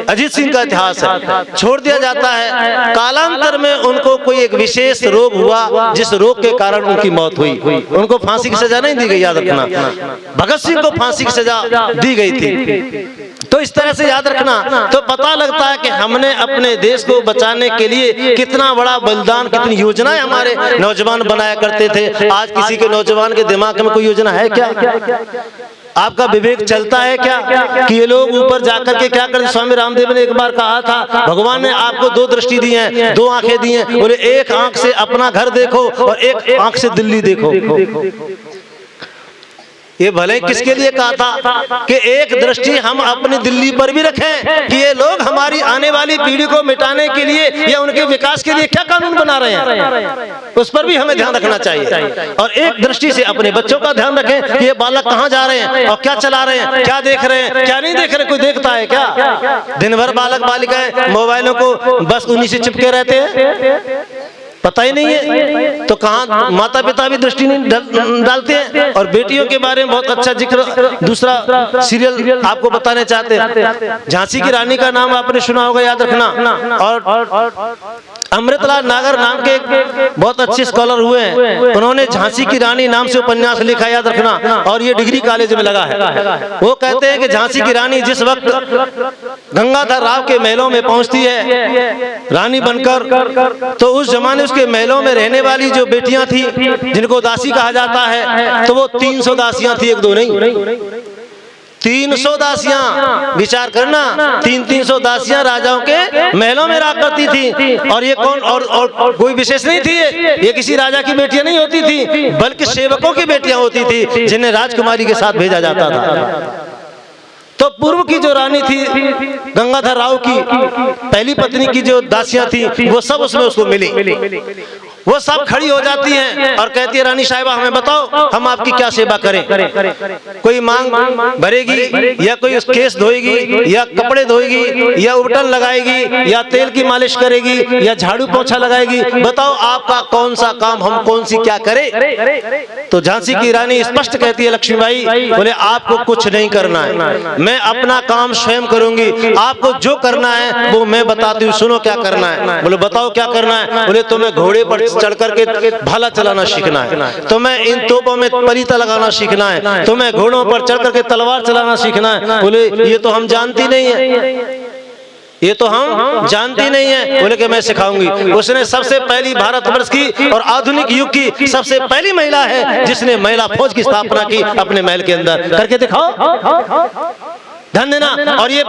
अजीत सिंह का इतिहास है, छोड़ दिया जाता है। कालांतर में उनको कोई एक विशेष रोग हुआ जिस रोग के कारण उनकी मौत हुई। उनको फांसी की सजा नहीं दी गई, याद रखना। भगत सिंह को फांसी की सजा दी गई थी। तो इस तरह से याद रखना, तो पता लगता है कि हमने अपने देश को बचाने के लिए कितना बड़ा बलिदान, कितनी योजनाएं हमारे नौजवान बनाया करते थे। आज किसी के नौजवान के दिमाग में कोई योजना है क्या? आपका विवेक चलता है क्या कि ये लोग ऊपर जाकर के क्या करते? स्वामी रामदेव ने एक बार कहा था, भगवान ने आपको 2 दृष्टि दी है, 2 आंखें दी हैं, बोले एक आंख से अपना घर देखो और एक आंख से दिल्ली देखो। ये भले किसके लिए कहा था कि एक दृष्टि हम अपनी दिल्ली पर भी रखें कि ये लोग हमारी आने वाली पीढ़ी को मिटाने के लिए या उनके विकास के लिए क्या कानून बना रहे हैं, उस पर भी हमें ध्यान रखना चाहिए। और एक दृष्टि से अपने बच्चों का ध्यान रखें कि ये बालक कहाँ जा रहे हैं और क्या चला रहे हैं, क्या देख रहे हैं, क्या नहीं देख रहे। कोई देखता है क्या? दिन भर बालक बालिकाएं मोबाइलों को बस उन्हीं से चिपके रहते हैं, पता ही नहीं है। तो कहाँ माता पिता भी दृष्टि नहीं डालते हैं। और बेटियों के बारे में बहुत अच्छा जिक्र दूसरा सीरियल आपको बताने चाहते हैं। झांसी की रानी का नाम आपने सुना होगा, याद रखना। और अमृतलाल नागर नाम के बहुत अच्छे स्कॉलर हुए हैं, उन्होंने झांसी की रानी नाम से उपन्यास लिखा, याद रखना। और ये डिग्री कॉलेज में लगा है। वो कहते हैं कि झांसी की रानी जिस वक्त गंगाधर राव के महलों में पहुंचती है रानी बनकर, तो उस जमाने उसके महलों में रहने वाली जो बेटियां थी जिनको दासी कहा जाता है, तो वो 300 दासियां थी, एक दो नहीं, 300 दासियां। विचार करना, 300 दासियां राजाओं के महलों में रहा करती थी। और ये कौन और कोई विशेष नहीं थी, ये किसी राजा की बेटियां नहीं होती थी, बल्कि सेवकों की बेटियां होती थी जिन्हें राजकुमारी के साथ भेजा जाता था। तो पूर्व की जो रानी थी गंगाधर राव की पहली पत्नी की जो दासियां थी वो सब उसमें उसको मिली। वो सब खड़ी हो जाती हैं और कहती है, रानी साहिबा हमें बताओ हम आपकी क्या सेवा करें। कोई मांग भरेगी या कोई केस धोएगी या कपड़े धोएगी या उबटन लगाएगी या तेल की मालिश करेगी या झाड़ू पोछा लगाएगी, बताओ आपका कौन सा काम, हम कौन सी क्या करें। तो झांसी की रानी स्पष्ट कहती है, लक्ष्मीबाई बोले आपको कुछ नहीं करना है, मैं अपना काम स्वयं करूंगी, आपको जो करना है वो मैं बताती हूँ, सुनो क्या करना है। बोले बताओ क्या करना है। बोले तुम्हें घोड़े पर चढ़ करके भाला चलाना सीखना है, तुम्हें इन तोपों में परीता लगाना सीखना है, तुम्हें घोड़ों पर चढ़ करके तलवार चलाना सीखना है। बोले ये तो हम जानती नहीं है, ये तो हम जानती नहीं है। बोले कि मैं सिखाऊंगी। उसने सबसे पहली भारतवर्ष की और आधुनिक युग की सबसे पहली महिला है जिसने महिला फौज की स्थापना की अपने महल के अंदर। करके दिखाओ, ध्यान देना। और ये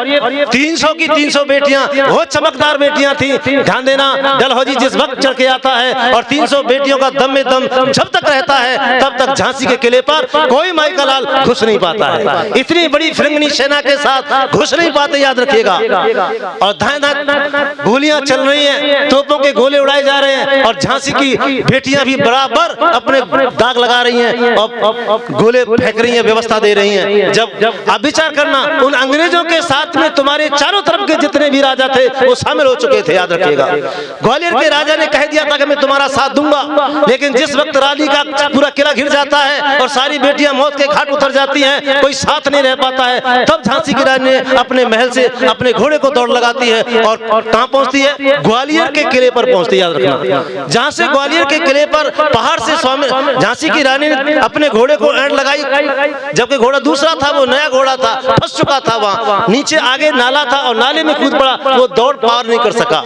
300 की 300 बेटियां बहुत चमकदार बेटियां थी। ध्यान देना, डलहौजी जिस वक्त चढ़ के आता है और 300 बेटियों का दम में दम जब तक रहता है तब तक झांसी के किले पर कोई माई का लाल घुस नहीं पाता है। इतनी बड़ी फिरंगनी सेना के साथ घुस नहीं पाते, याद रखिएगा। और धाए गोलियां चल रही हैं, तोपों के गोले उड़ाए जा रहे हैं और झांसी की बेटियां भी बराबर अपने दाग लगा रही हैं और गोले फेंक रही हैं, व्यवस्था दे रही हैं। जब आप विचार करना, उन अंग्रेजों के साथ में तुम्हारे चारों तरफ के जितने भी राजा थे वो शामिल हो चुके थे, याद रखिएगा। ग्वालियर के राजा ने कह दिया था कि मैं तुम्हारा साथ दूंगा, लेकिन जिस वक्त रानी का पूरा किला घिर जाता है और सारी बेटियां मौत के घाट उतर जाती हैं, कोई साथ नहीं रह पाता है, तब झांसी की रानी ने अपने महल से अपने घोड़े को दौड़ लगाती है और कहां पहुंचती है? ग्वालियर के किले पर पहुंचती है, याद रखना। जहां से ग्वालियर के किले पर पहाड़ से झांसी की रानी ने अपने घोड़े को एंड लगाई, जबकि घोड़ा दूसरा था, वो नया घोड़ा था, फंस चुका था वहां। नीचे आगे नाला था और नाले में कूद पड़ा, वो दौड़ पार नहीं कर सका।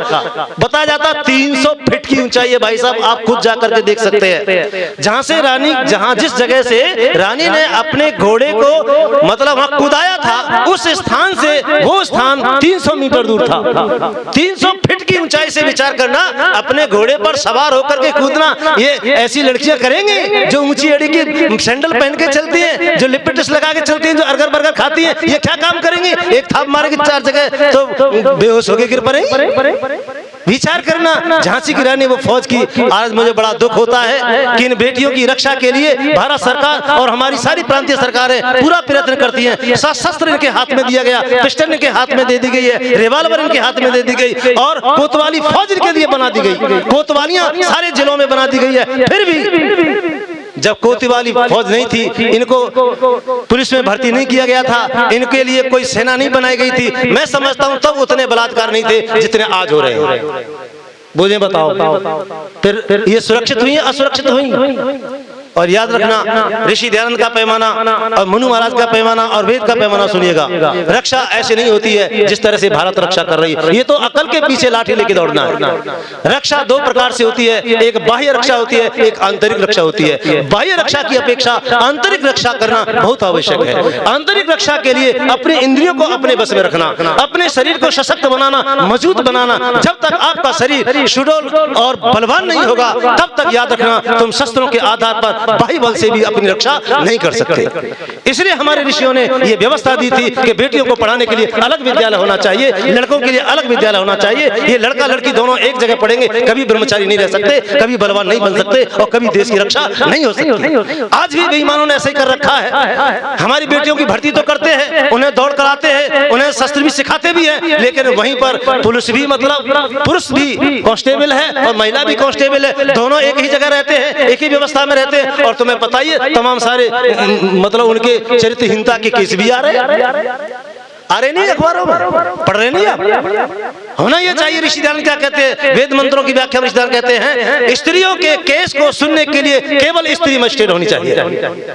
बताया जाता 300 फीट की ऊंचाई है भाई साहब, आप खुद जाकर के देख सकते हैं। जहां से रानी, जहां जिस जगह से रानी ने अपने घोड़े को मतलब वहां कूदाया था, उस स्थान से वो स्थान 300 मीटर दूर था। 300 फीट की ऊंचाई से विचार करना, अपने घोड़े पर सवार होकर के कूदना, ये ऐसी लड़कियां करेंगी जो ऊंची एड़ी की सैंडल पहन के चलती हैं, जो लिपटिस लगा के चलती हैं, जो अर्गर बर्गर खाती हैं, ये क्या काम करेंगी? एक थाप मारेगी 4 जगह तो बेहोश होके गिर पड़ेंगी। विचार करना, झांसी की रानी वो फौज की। आज मुझे बड़ा दुख होता है कि इन बेटियों की रक्षा के लिए भारत सरकार और हमारी सारी प्रांतीय सरकारें पूरा प्रयत्न करती हैं। शस्त्र इनके हाथ में दिया गया, पिस्टल इनके हाथ में दे दी गई है, रिवॉल्वर इनके हाथ में दे दी गई और कोतवाली फौज इनके लिए बना दी गई, कोतवालियां सारे जिलों में बना दी गई है। फिर भी जब कोतवाली फौज नहीं थी, इनको पुलिस में भर्ती नहीं किया गया था, इनके लिए कोई सेना नहीं बनाई गई थी, मैं समझता हूं तब उतने बलात्कार नहीं थे जितने आज हो रहे हैं। बोझे बताओ, फिर ये सुरक्षित हुई असुरक्षित हुई? और याद रखना, ऋषि दयानंद का पैमाना और मनु महाराज का पैमाना और वेद का पैमाना सुनिएगा। रक्षा ऐसे नहीं होती है जिस तरह से भारत रक्षा कर रही है। ये तो अकल के पीछे लाठी लेके दौड़ना है। रक्षा 2 प्रकार से होती है, एक बाह्य रक्षा होती है, एक आंतरिक रक्षा होती है। बाह्य रक्षा की अपेक्षा आंतरिक रक्षा करना बहुत आवश्यक है। आंतरिक रक्षा के लिए अपने इंद्रियों को अपने बस में रखना, अपने शरीर को सशक्त बनाना, मजबूत बनाना। जब तक आपका शरीर सुडौल और बलवान नहीं होगा, तब तक याद रखना तुम शस्त्रों के आधार पर बाह्य बल से भी अपनी रक्षा नहीं कर सकते। इसलिए हमारे ऋषियों ने ये व्यवस्था दी थी कि बेटियों को पढ़ाने के लिए अलग विद्यालय होना चाहिए, लड़कों के लिए अलग विद्यालय होना चाहिए। ये लड़का लड़की दोनों एक जगह पढ़ेंगे, कभी ब्रह्मचारी नहीं रह सकते, कभी बलवान नहीं बन सकते और कभी देश की रक्षा नहीं हो सकती। आज भी बेईमानों ने ऐसे ही कर रखा है। हमारी बेटियों की भर्ती तो करते हैं, उन्हें दौड़ कराते हैं, उन्हें शस्त्र भी सिखाते भी हैं, लेकिन वहीं पर पुलिस भी, मतलब पुरुष भी कांस्टेबल है और महिला भी कांस्टेबल है, दोनों एक ही जगह रहते हैं, एक ही व्यवस्था में रहते हैं। और तुम्हें पता ही है तमाम सारे मतलब उनके चरित्रहीनता के केस भी आ रहे नहीं अखबारों में, पढ़ रहे नहीं आप? होना ये चाहिए। ऋषिदान क्या कहते हैं, वेद मंत्रों की व्याख्या में ऋषिदान कहते हैं स्त्रियों के केस को सुनने के लिए केवल स्त्री मजिस्ट्रेट होनी चाहिए।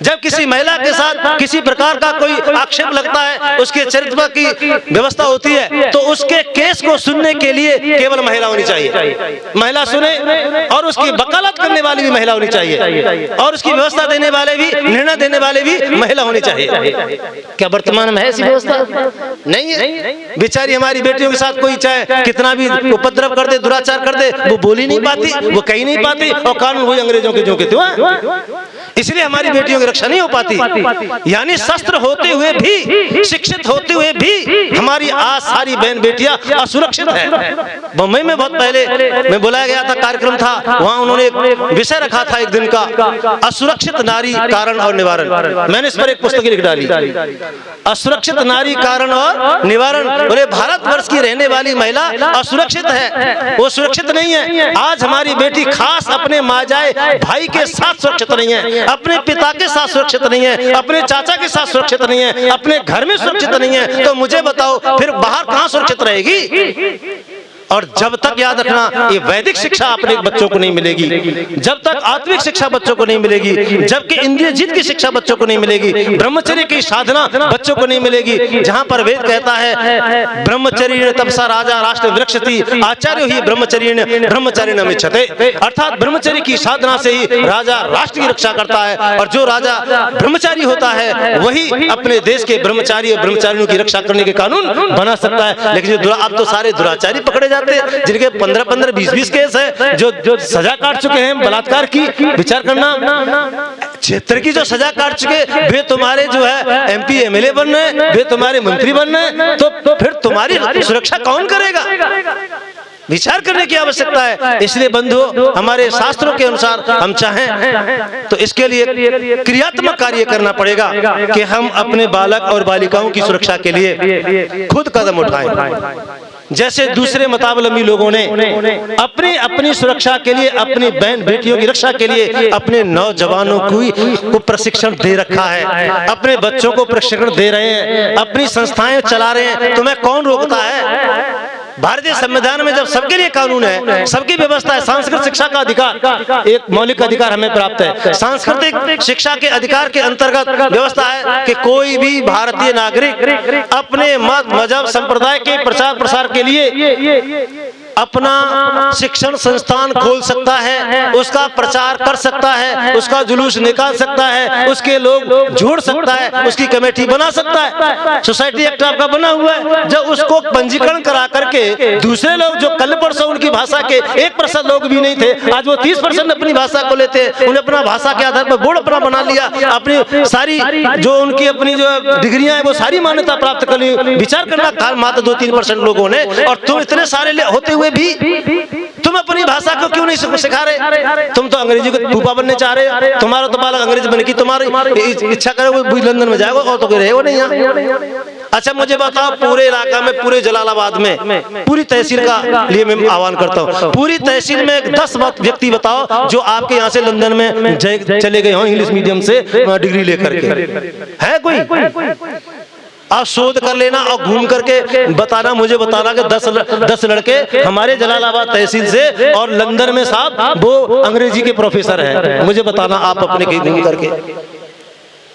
जब किसी महिला के साथ किसी प्रकार का कोई आक्षेप लगता है, उसके चरित्र की व्यवस्था होती है, तो उसके केस को सुनने के लिए केवल महिला होनी चाहिए। महिला सुने और उसकी वकालत करने वाली भी महिला होनी चाहिए और उसकी व्यवस्था देने वाले भी, निर्णय देने वाले भी महिला होनी चाहिए। क्या वर्तमान में है ऐसी व्यवस्था? नहीं है। बेचारी हमारी बेटियों के साथ कोई चाहे कितना भी उपद्रव कर दे, दुराचार कर दे, वो बोल ही नहीं पाती, वो कही नहीं पाती और कानून वही अंग्रेजों के जो के त्यों। इसलिए हमारी बेटियों की रक्षा नहीं हो पाती। यानी शस्त्र होते हुए भी, शिक्षित होते हुए भी हमारी आज सारी बहन बेटियां असुरक्षित है। बम्बई में बहुत पहले मैं बुलाया गया था, कार्यक्रम था, वहां उन्होंने एक विषय रखा था एक दिन का, असुरक्षित नारी कारण और निवारण। मैंने इस पर एक पुस्तक लिख डाली, असुरक्षित नारी कारण और निवारण। बोले भारतवर्ष की रहने वाली महिला असुरक्षित है, वो सुरक्षित नहीं है। आज हमारी बेटी खास अपने माजाए भाई के साथ सुरक्षित नहीं है, अपने पिता के साथ सुरक्षित नहीं है, अपने चाचा के साथ सुरक्षित नहीं है, अपने घर में सुरक्षित नहीं है, तो मुझे बताओ फिर बाहर कहां सुरक्षित रहेगी? और जब तक याद रखना, ये वैदिक शिक्षा अपने बच्चों को नहीं मिलेगी, जब तक आत्मिक शिक्षा बच्चों को नहीं मिलेगी, जबकि इंद्रिय जीत की शिक्षा बच्चों को नहीं मिलेगी, ब्रह्मचर्य की साधना बच्चों को नहीं मिलेगी। जहां पर वेद कहता है ब्रह्मचर्य तपसा राजा राष्ट्र वृक्षति आचार्य ही ब्रह्मचर्य ब्रह्मचर्य न मिच्छते, अर्थात ब्रह्मचर्य की साधना से ही राजा राष्ट्र की रक्षा करता है। और जो राजा ब्रह्मचारी होता है वही अपने देश के ब्रह्मचारी और ब्रह्मचारियों की रक्षा करने के कानून बना सकता है। लेकिन जो अब तो सारे दुराचारी पकड़े जाते हैं, जिनके 15-15, 20-20 केस है, जो सजा काट चुके हैं बलात्कार की। विचार करना, क्षेत्र की जो सजा काट चुके, वे तुम्हारे जो है MP MLA बन रहे हैं, वे तुम्हारे मंत्री बन रहे हैं, तो फिर तुम्हारी सुरक्षा कौन करेगा? विचार करने की आवश्यकता है। इसलिए बंधुओं, हमारे शास्त्रों के अनुसार हम चाहें तो इसके लिए क्रियात्मक कार्य करना पड़ेगा कि हम अपने बालक और बालिकाओं की सुरक्षा के लिए खुद कदम उठाएं। जैसे दूसरे मतावलंबी लोगों ने अपनी अपनी सुरक्षा के लिए, अपनी बहन बेटियों की रक्षा के लिए अपने नौजवानों को प्रशिक्षण दे रखा है, अपने बच्चों को प्रशिक्षण दे रहे हैं, अपनी संस्थाएं चला रहे हैं। तुम्हें कौन रोकता है? भारतीय संविधान में जब सबके लिए कानून है, सबकी व्यवस्था है, सांस्कृतिक शिक्षा का अधिकार एक मौलिक अधिकार हमें प्राप्त है। सांस्कृतिक शिक्षा के अधिकार के अंतर्गत व्यवस्था है कि कोई भी भारतीय नागरिक अपने मत मजहब संप्रदाय के प्रचार प्रसार के लिए अपना शिक्षण संस्थान खोल सकता है, उसका प्रचार कर सकता है, उसका जुलूस निकाल सकता है, उसके लोग जोड़ सकता है, उसकी कमेटी बना सकता है। सोसाइटी एक्ट आपका बना हुआ है। जब उसको पंजीकरण करा करके दूसरे लोग जो कल परसों उनकी भाषा के 1% लोग भी नहीं थे, आज वो 30% अपनी भाषा को लेते हैं। उन्हें अपना भाषा के आधार पर बोर्ड अपना बना लिया, अपनी सारी जो उनकी अपनी जो डिग्रियां हैं वो सारी मान्यता प्राप्त कर ली। विचार करना, मात्र 2-3% लोगों ने, और तुम इतने सारे होते हुए भी तुम अपनी भाषा को क्यों नहीं सिखा रहे? तुम तो अंग्रेजी को फूफा बनने चाह रहे, तुम्हारा तो बालक अंग्रेजी बने की तुम्हारी इच्छा करे वो लंदन में जाएगा और तो कोई रहेगा नहीं यहाँ। अच्छा मुझे बताओ, पूरे इलाका में, पूरे जलालाबाद में, पूरी तहसील का लिए मैं आह्वान करता हूँ, पूरी तहसील में 10 व्यक्ति बताओ जो आपके यहाँ से लंदन में चले गए हों इंग्लिश मीडियम से डिग्री लेकर के। है कोई? आप शोध कर लेना और घूम करके बताना, मुझे बताना कि 10 लड़के हमारे जलालाबाद तहसील से और लंदन में साहब वो अंग्रेजी के प्रोफेसर हैं। मुझे बताना आप अपने कहीं घूम करके।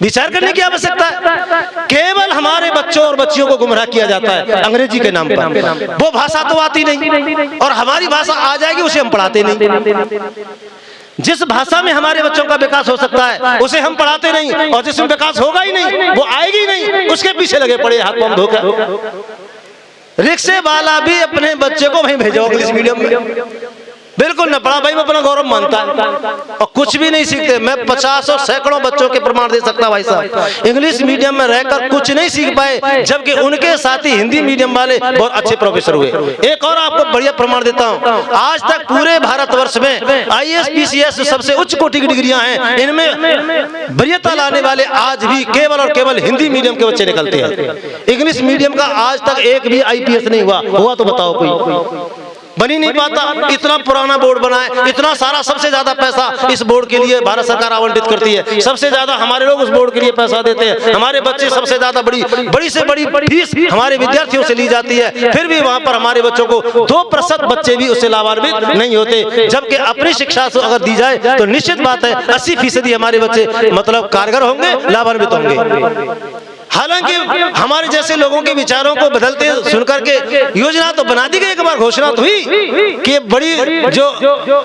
विचार करने की आवश्यकता है। केवल हमारे बच्चों और बच्चियों को गुमराह किया जाता है अंग्रेजी के नाम पर। वो भाषा तो आती नहीं, और हमारी भाषा आ जाएगी उसे हम पढ़ाते नहीं। जिस भाषा में हमारे बच्चों का विकास हो सकता है उसे हम पढ़ाते नहीं, और जिसमें विकास होगा ही नहीं, वो आएगी नहीं, उसके पीछे लगे पड़े हाथ पांव धोकर। रिक्शे वाला भी अपने बच्चे को वहीं भेजो इंग्लिश मीडियम में। बिल्कुल न पढ़ा भाई, मैं अपना गौरव मानता है और कुछ भी नहीं सीखते। मैं 50 और सैकड़ों बच्चों के प्रमाण दे सकता भाई साहब, इंग्लिश मीडियम में रहकर कुछ नहीं सीख पाए, जबकि उनके साथी हिंदी मीडियम वाले बहुत अच्छे प्रोफेसर हुए। एक और आपको बढ़िया प्रमाण देता हूं, आज तक पूरे भारतवर्ष में IAS PCS सबसे उच्च कोटि की डिग्रियां हैं, इनमें वरीयता लाने वाले आज भी केवल और केवल हिंदी मीडियम के बच्चे निकलते हैं। इंग्लिश मीडियम का आज तक एक भी IPS नहीं हुआ तो बताओ कोई? बन ही नहीं पाता। इतना पुराना बोर्ड बना है, इतना सारा, सबसे ज्यादा पैसा इस बोर्ड के लिए भारत सरकार आवंटित करती है, सबसे ज्यादा हमारे लोग उस बोर्ड के लिए पैसा देते हैं, हमारे बच्चे सबसे ज्यादा बड़ी से बड़ी फीस हमारे विद्यार्थियों से ली जाती है, फिर भी वहां पर हमारे बच्चों को 2% बच्चे भी उससे लाभान्वित नहीं होते। जबकि अपनी शिक्षा अगर दी जाए तो निश्चित बात है 80% हमारे बच्चे मतलब कारगर होंगे, लाभान्वित होंगे। हालांकि हमारे जैसे लोगों के विचारों को बदलते सुनकर के योजना तो बना दी गई, एक बार घोषणा तो हुई कि बड़ी जो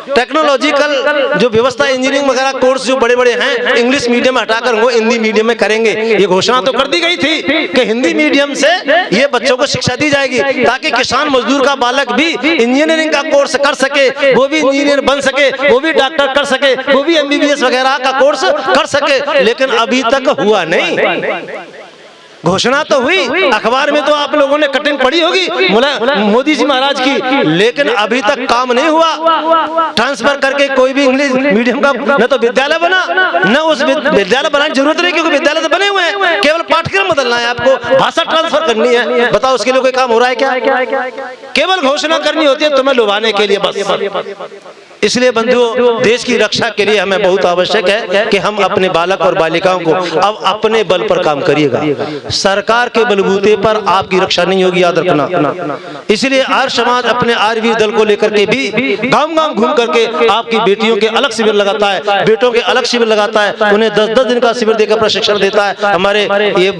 टेक्नोलॉजिकल जो व्यवस्था, इंजीनियरिंग वगैरह कोर्स जो बड़े बड़े हैं इंग्लिश मीडियम हटाकर वो हिंदी मीडियम में करेंगे। ये घोषणा तो कर दी गई थी कि हिंदी मीडियम से ये बच्चों को शिक्षा दी जाएगी, ताकि किसान मजदूर का बालक भी इंजीनियरिंग का कोर्स कर सके, वो भी इंजीनियर बन सके, वो भी डॉक्टर कर सके, वो भी MBBS वगैरह का कोर्स कर सके। लेकिन अभी तक हुआ नहीं। घोषणा तो हुई, अखबार में तो आप लोगों ने कटिंग पढ़ी होगी मोदी जी महाराज की, लेकिन अभी तक काम नहीं हुआ। ट्रांसफर करके कोई भी इंग्लिश मीडियम का न तो विद्यालय बना, न उस विद्यालय बनाने की जरूरत नहीं, क्योंकि विद्यालय तो बने हुए हैं, केवल पाठ्यक्रम बदलना है, आपको भाषा ट्रांसफर करनी है। बताओ उसके लिए कोई काम हो रहा है क्या? केवल घोषणा करनी होती है तुम्हें लुभाने के लिए बस। इसलिए बंधुओं, देश की रक्षा के लिए हमें बहुत आवश्यक है कि हम अपने बालक और बालिकाओं को अब अपने बल पर काम करिएगा। सरकार के बलबूते पर आपकी रक्षा नहीं होगी, याद रखना। इसलिए आर्य समाज अपने आर्यवीर दल को लेकर के भी गांव-गांव घूम करके आपकी बेटियों के अलग शिविर लगाता है, बेटों के अलग शिविर लगाता है, उन्हें 10-10 दिन का शिविर देकर प्रशिक्षण देता है। हमारे ये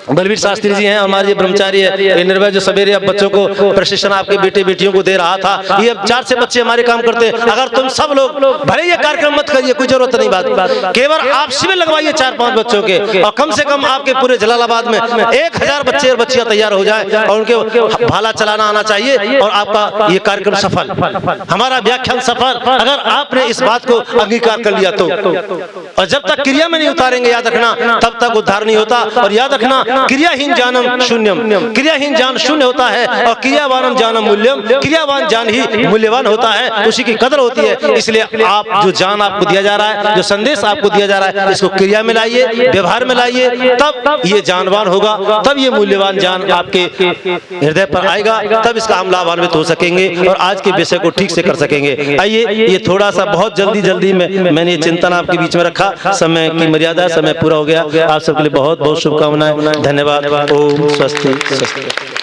बलवीर शास्त्री जी हैं, हमारे ये ब्रह्मचारी है निर्भय, जो सवेरे अब बच्चों को प्रशिक्षण आपके बेटे बेटियों को दे रहा था। ये अब 4 से बच्चे हमारे काम करते हैं। अगर तुम सब लोग भले ये कार्यक्रम मत करिए, कोई जरूरत नहीं बात, केवल आप शिविर लगवाइए 4-5 बच्चों के, और कम से कम आपके पूरे जलालाबाद में 1000 बच्चे और बच्चियां तैयार हो जाएं और उनके भाला चलाना आना चाहिए, और आपका ये कार्यक्रम सफल, हमारा व्याख्यान सफल, अगर आपने इस बात को अंगीकार कर लिया तो। और जब तक क्रिया में नहीं उतारेंगे, याद रखना, तब तक उद्धार नहीं होता। और याद रखना, क्रियाहीन जानम शून्यम, क्रियाहीन ज्ञान शून्य होता है, और क्रियावानम जानम मूल्यम, क्रियावान ज्ञान ही मूल्यवान होता है, उसी की कदर होती है। इसलिए आप जो ज्ञान आपको दिया जा रहा है, जो संदेश आपको दिया जा रहा है, इसको क्रिया में लाइए, व्यवहार में लाइए, तब ये जानवान होगा, तब ये मूल्यवान ज्ञान आपके हृदय पर आएगा, तब इसका हम लाभान्वित हो सकेंगे और आज के विषय को ठीक से कर सकेंगे। आइए, ये थोड़ा सा बहुत जल्दी में मैंने ये चिंतन आपके बीच में रखा, समय की मर्यादा, समय पूरा हो गया। आप सबके लिए बहुत बहुत शुभकामनाएं, धन्यवाद। ओम स्वस्ति।